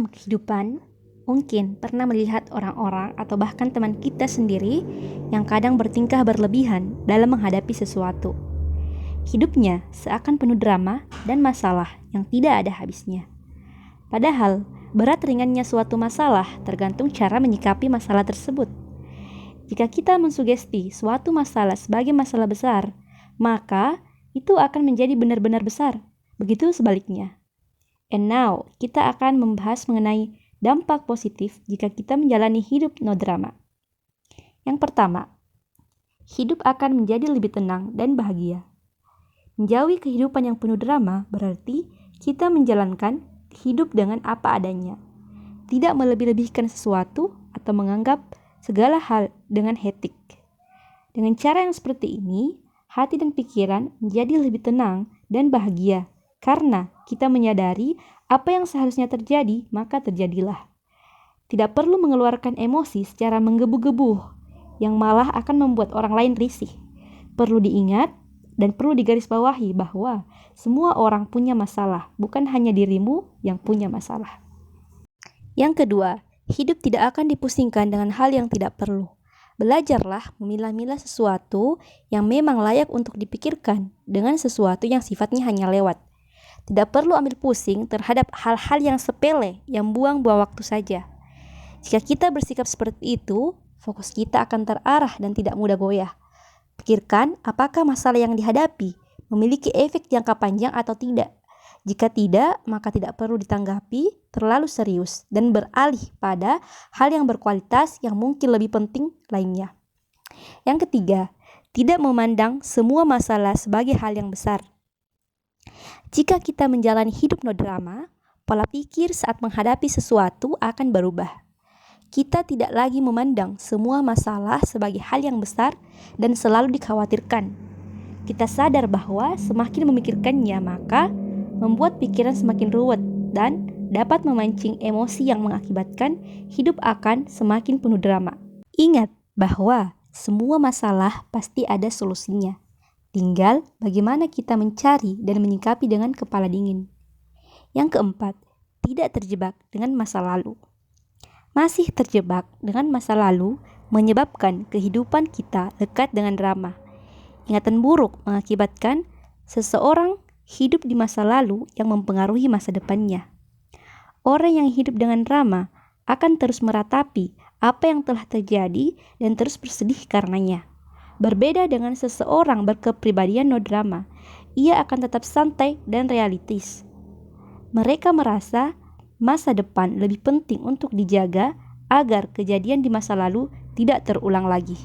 Dalam kehidupan, mungkin pernah melihat orang-orang atau bahkan teman kita sendiri yang kadang bertingkah berlebihan dalam menghadapi sesuatu. Hidupnya seakan penuh drama dan masalah yang tidak ada habisnya. Padahal, berat ringannya suatu masalah tergantung cara menyikapi masalah tersebut. Jika kita mensugesti suatu masalah sebagai masalah besar, maka itu akan menjadi benar-benar besar. Begitu sebaliknya. And now, kita akan membahas mengenai dampak positif jika kita menjalani hidup no drama. Yang pertama, hidup akan menjadi lebih tenang dan bahagia. Menjauhi kehidupan yang penuh drama berarti kita menjalankan hidup dengan apa adanya. Tidak melebih-lebihkan sesuatu atau menganggap segala hal dengan hektik. Dengan cara yang seperti ini, hati dan pikiran menjadi lebih tenang dan bahagia. Karena kita menyadari apa yang seharusnya terjadi, maka terjadilah. Tidak perlu mengeluarkan emosi secara menggebu-gebu, yang malah akan membuat orang lain risih. Perlu diingat dan perlu digarisbawahi bahwa semua orang punya masalah, bukan hanya dirimu yang punya masalah. Yang kedua, hidup tidak akan dipusingkan dengan hal yang tidak perlu. Belajarlah memilah-milah sesuatu yang memang layak untuk dipikirkan dengan sesuatu yang sifatnya hanya lewat. Tidak perlu ambil pusing terhadap hal-hal yang sepele, yang buang-buang waktu saja. Jika kita bersikap seperti itu, fokus kita akan terarah dan tidak mudah goyah. Pikirkan apakah masalah yang dihadapi memiliki efek jangka panjang atau tidak. Jika tidak, maka tidak perlu ditanggapi terlalu serius dan beralih pada hal yang berkualitas yang mungkin lebih penting lainnya. Yang ketiga, tidak memandang semua masalah sebagai hal yang besar. Jika kita menjalani hidup no drama, pola pikir saat menghadapi sesuatu akan berubah. Kita tidak lagi memandang semua masalah sebagai hal yang besar dan selalu dikhawatirkan. Kita sadar bahwa semakin memikirkannya, maka membuat pikiran semakin ruwet dan dapat memancing emosi yang mengakibatkan hidup akan semakin penuh drama. Ingat bahwa semua masalah pasti ada solusinya. Tinggal bagaimana kita mencari dan menyikapi dengan kepala dingin. Yang keempat, tidak terjebak dengan masa lalu. Masih terjebak dengan masa lalu menyebabkan kehidupan kita lekat dengan drama. Ingatan buruk mengakibatkan seseorang hidup di masa lalu yang mempengaruhi masa depannya. Orang yang hidup dengan drama akan terus meratapi apa yang telah terjadi dan terus bersedih karenanya. Berbeda dengan seseorang berkepribadian no drama, ia akan tetap santai dan realistis. Mereka merasa masa depan lebih penting untuk dijaga agar kejadian di masa lalu tidak terulang lagi.